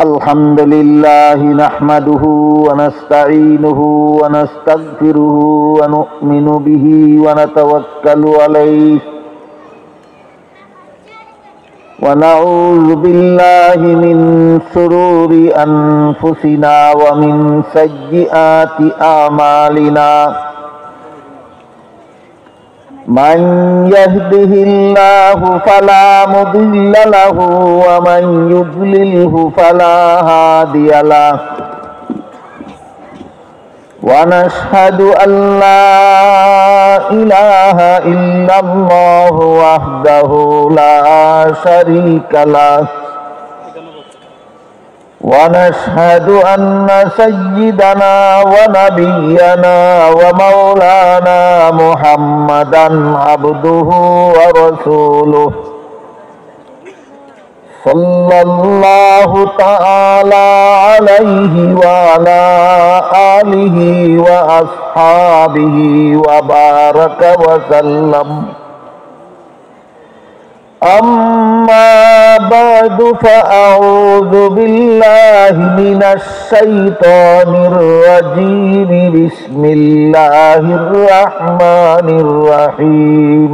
الحمد لله نحمده ونستعينه ونستغفره ونؤمن به ونتوكل عليه ونعوذ بالله من شرور أنفسنا ومن سيئات أعمالنا من يهده الله فلا مضل له ومن يضلله فلا هادي له ونشهد أن لا إله إلا الله وحده لا شريك له ونشهد أن سيدنا ونبينا ومولانا محمدا عبده ورسوله صلى الله تعالى عليه وعلى آله وأصحابه وبارك وسلم أما بعد فأعوذ بالله من الشيطان الرجيم بسم الله الرحمن الرحيم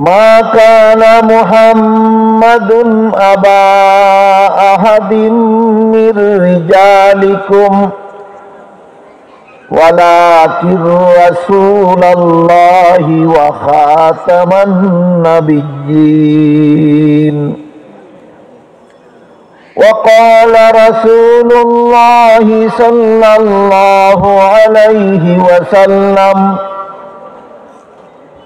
ما كان محمد أبا أحد من رجالكم ولكن رسول الله وخاتم النبيين وقال رسول الله صلى الله عليه وسلم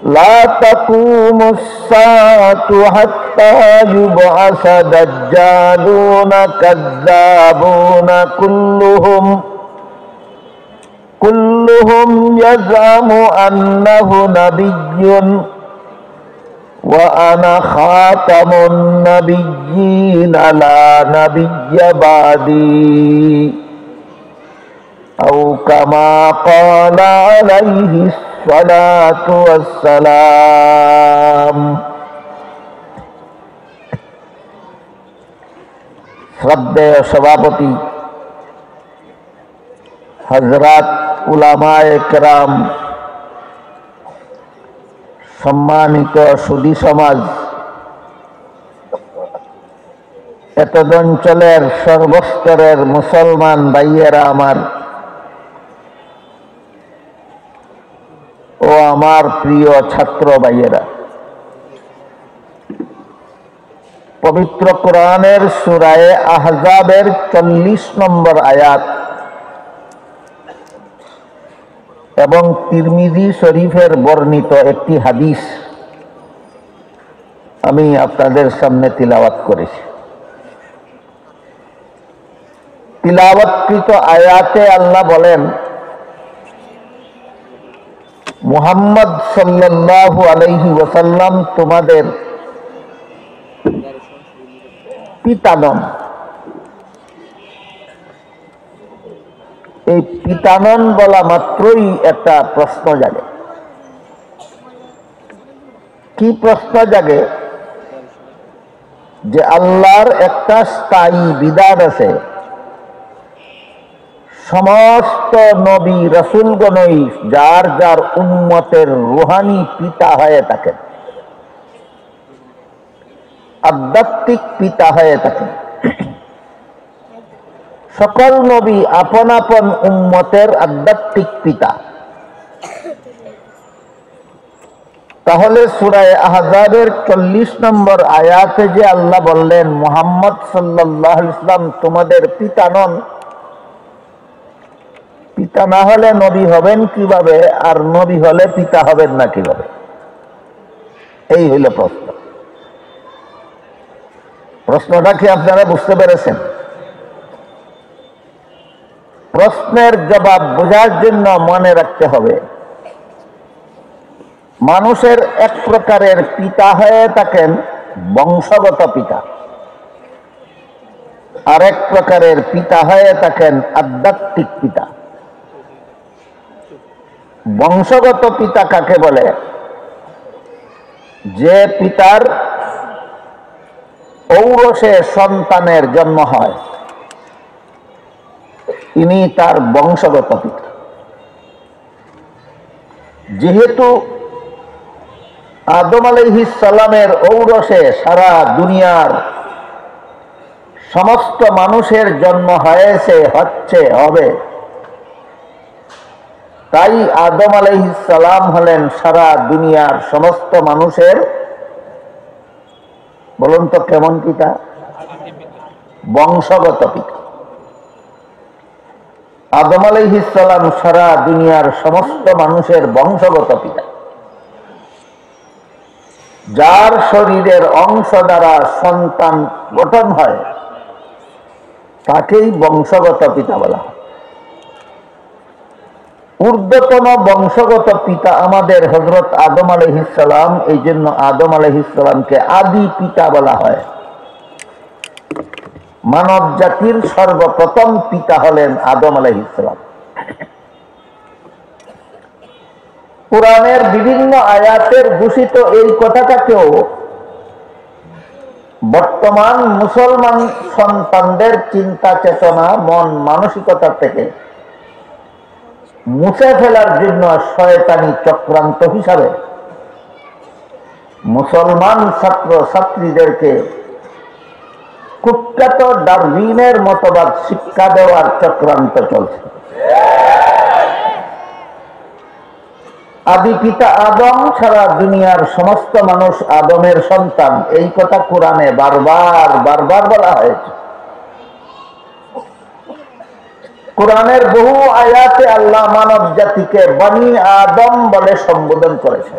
لا تقوم الساعة حتى يبعث دجالون كذابون كلهم يزعم أنه نبي وأنا خاتم النبيين لا نبي بعدي أو كما قال عليه الصلاة والسلام শ্রদ্ধেয় সভাপতি হযরত উলামায়ে কেরাম, সম্মানিত সুধী সমাজ, এতদ অঞ্চলের সর্বস্তরের মুসলমান ভাইয়েরা আমার ও আমার প্রিয় ছাত্র ভাইয়েরা, পবিত্র কোরআনের সূরা আহজাবের 40 নম্বর আয়াত এবং তিরমিজি শরীফের বর্ণিত একটি হাদিস আমি আপনাদের সামনে তিলাওয়াত করেছি। তিলাওয়াতকৃত আয়াতে আল্লাহ বলেন, মুহাম্মদ সাল্লাল্লাহু আলাইহি ওয়াসাল্লাম তোমাদের পিতা নন। এই পিতানন বলা মাত্রই একটা প্রশ্ন জাগে। কি প্রশ্ন জাগে? যে আল্লাহর একটা স্থায়ী বিধান আছে, সমস্ত নবী রাসূলগণই যার যার উম্মতের রূহানি পিতা হয়ে থাকেন, আধ্যাত্মিক পিতা হয়ে থাকেন। সকল নবী আপন আপন উম্মতের আধ্যাত্মিক পিতা। তাহলে সূরা আহজাবের 40 নম্বর আয়াতে যে আল্লাহ বললেন মুহাম্মদ সাল্লাল্লাহু আলাইহি ওয়াসাল্লাম তোমাদের পিতা নন, পিতা না হলে নবী হবেন কিভাবে, আর নবী হলে পিতা হবেন না কিভাবে? এই হইল প্রশ্ন। প্রশ্নটা কি আপনারা বুঝতে পেরেছেন? প্রশ্নের জবাব বোঝার জন্য মনে রাখতে হবে, মানুষের এক প্রকারের পিতা হয়ে থাকেন বংশগত পিতা, আরেক প্রকারের পিতা হয়ে থাকেন আধ্যাত্মিক পিতা। বংশগত পিতা কাকে বলে? যে পিতার ঔরসে সন্তানের জন্ম হয়, ইনি তার বংশগত পিতা। যেহেতু আদম আলাইহিস সালামের ঔরসে সারা দুনিয়ার সমস্ত মানুষের জন্ম হয়েছে, হচ্ছে, হবে, তাই আদম আলাইহিস সালাম হলেন সারা দুনিয়ার সমস্ত মানুষের, বলুন তো কেমন পিতা? বংশগত পিতা। আদম আলাইহিস সালাম সারা দুনিয়ার সমস্ত মানুষের বংশগত পিতা। যার শরীরের অংশ দ্বারা সন্তান গঠন হয় তাকেই বংশগত পিতা বলা হয়। ঊর্ধ্বতন বংশগত পিতা আমাদের হযরত আদম আলাইহিস সালাম, এই জন্য আদম আলাইহিস সালামকে আদি পিতা বলা হয়। মানব জাতির সর্বপ্রথম পিতা হলেন আদম আলাইহিস সালাম। কুরআনের বিভিন্ন আয়াতের ঘোষিত এই কথাটাকেও বর্তমান মুসলমান সন্তানদের চিন্তা চেতনা, মন মানসিকতা থেকে মুছে ফেলার জন্য শয়তানি চক্রান্ত হিসাবে মুসলমান ছাত্র ছাত্রীদেরকে কুখ্যাত ডারউইনের মতবাদ শিক্ষা দেওয়ার চক্রান্ত চলছে। আদি পিতা আদম, সারা দুনিয়ার সমস্ত মানুষ আদমের সন্তান, এই কথা কোরআনে বারবার বারবার বলা হয়েছে। কোরআনের বহু আয়াতে আল্লাহ মানব জাতিকে বনি আদম বলে সম্বোধন করেছে।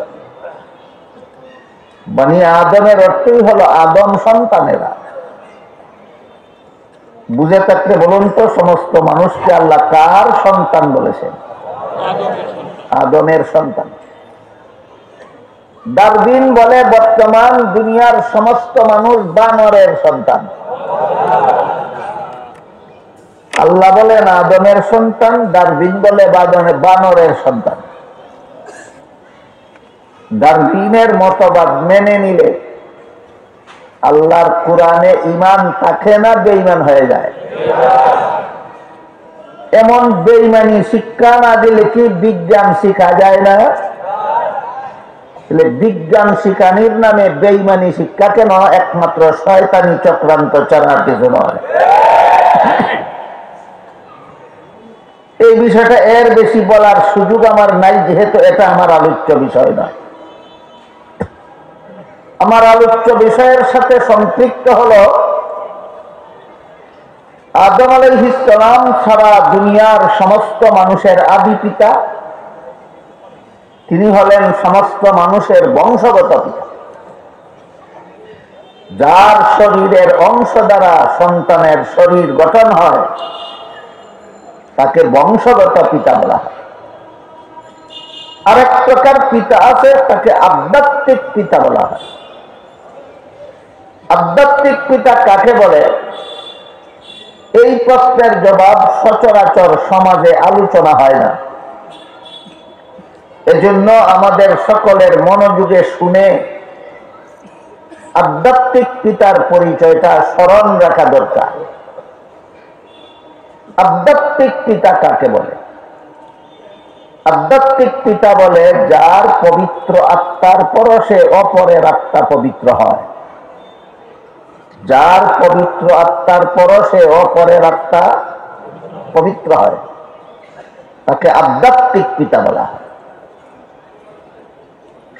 বনি আদমের অর্থই হলো আদম সন্তানেরা। বুঝে থাকলে বলুন তো, সমস্ত মানুষকে আল্লাহ কার সন্তান বলেছেন? আদমের সন্তান। ডারউইন বলে বর্তমান দুনিয়ার সমস্ত মানুষ বানরের সন্তান। আল্লাহ বলেন আদমের সন্তান, ডারউইন বলে বানরের সন্তান। ডারউইনের মতবাদ মেনে নিলে আল্লাহর কোরআনে ঈমান থাকে না, বেঈমান হয়ে যায়। এমন বেঈমানি শিক্ষা না দিলে কি বিজ্ঞান শিখা যায় না? বিজ্ঞান শিখানির নামে বেঈমানি শিক্ষা কেন? একমাত্র শয়তানি চক্রান্ত ছাড়া কিছু নয়। এই বিষয়টা এর বেশি বলার সুযোগ আমার নাই, যেহেতু এটা আমার আলোচ্য বিষয় নয়। আমার আলোচ্য বিষয়ের সাথে সম্পৃক্ত হলো আদম আলাইহিস সালাম সারা দুনিয়ার সমস্ত মানুষের আদি পিতা। তিনি হলেন সমস্ত মানুষের বংশগত পিতা। যার শরীরের অংশ দ্বারা সন্তানের শরীর গঠন হয় তাকে বংশগত পিতা বলা হয়। আরেক প্রকার পিতা আছে, তাকে আধ্যাত্মিক পিতা বলা হয়। আধ্যাত্মিক পিতা কাকে বলে? এই প্রশ্নের জবাব সচরাচর সমাজে আলোচনা হয় না। এজন্য আমাদের সকলের মনোযোগে শুনে আধ্যাত্মিক পিতার পরিচয়টা স্মরণ রাখা দরকার। আধ্যাত্মিক পিতা কাকে বলে? আধ্যাত্মিক পিতা বলে যার পবিত্র আত্মার পরশে অপরের আত্মা পবিত্র হয়। যার পবিত্র আত্মার পরশে অপরের আত্মা পবিত্র হয় তাকে আধ্যাত্মিক পিতা বলা হয়।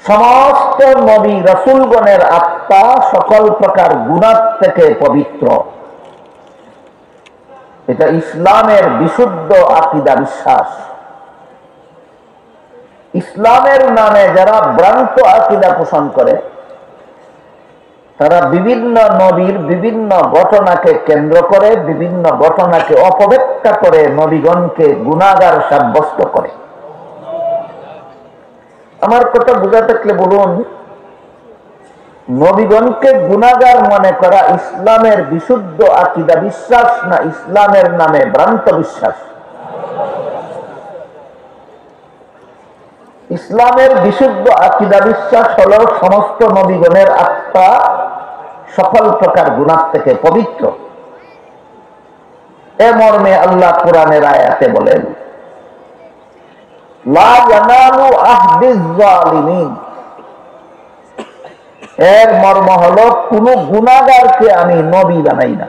সমস্ত নবী রাসূলগণের আত্মা সকল প্রকার গুনাহ থেকে পবিত্র। এটা ইসলামের বিশুদ্ধ আকীদা, বিশ্বাস। ইসলামের নামে যারা ভ্রান্ত আকীদা পোষণ করে তারা বিভিন্ন নবীর বিভিন্ন ঘটনাকে কেন্দ্র করে, বিভিন্ন ঘটনাকে অপব্যাখ্যা করে নবীগণকে গুনাহগার সাব্যস্ত করে। আমার কথা বুঝা থাকলে বলুন, নবীগণকে গুনাহগার মনে করা ইসলামের বিশুদ্ধ আকীদা বিশ্বাস না ইসলামের নামে ভ্রান্ত বিশ্বাস? ইসলামের বিশুদ্ধ আকীদা বিশ্বাস হলো সমস্ত নবীগণের আত্মা সকল প্রকার গুনাহ থেকে পবিত্র। এ মর্মে আল্লাহ কোরআনের আয়াতে বলেন, লা ইয়ানালু আহদিজ জালিমিন। এর মর্ম হলো কোন গুনাহগারকে আমি নবী বানাই না।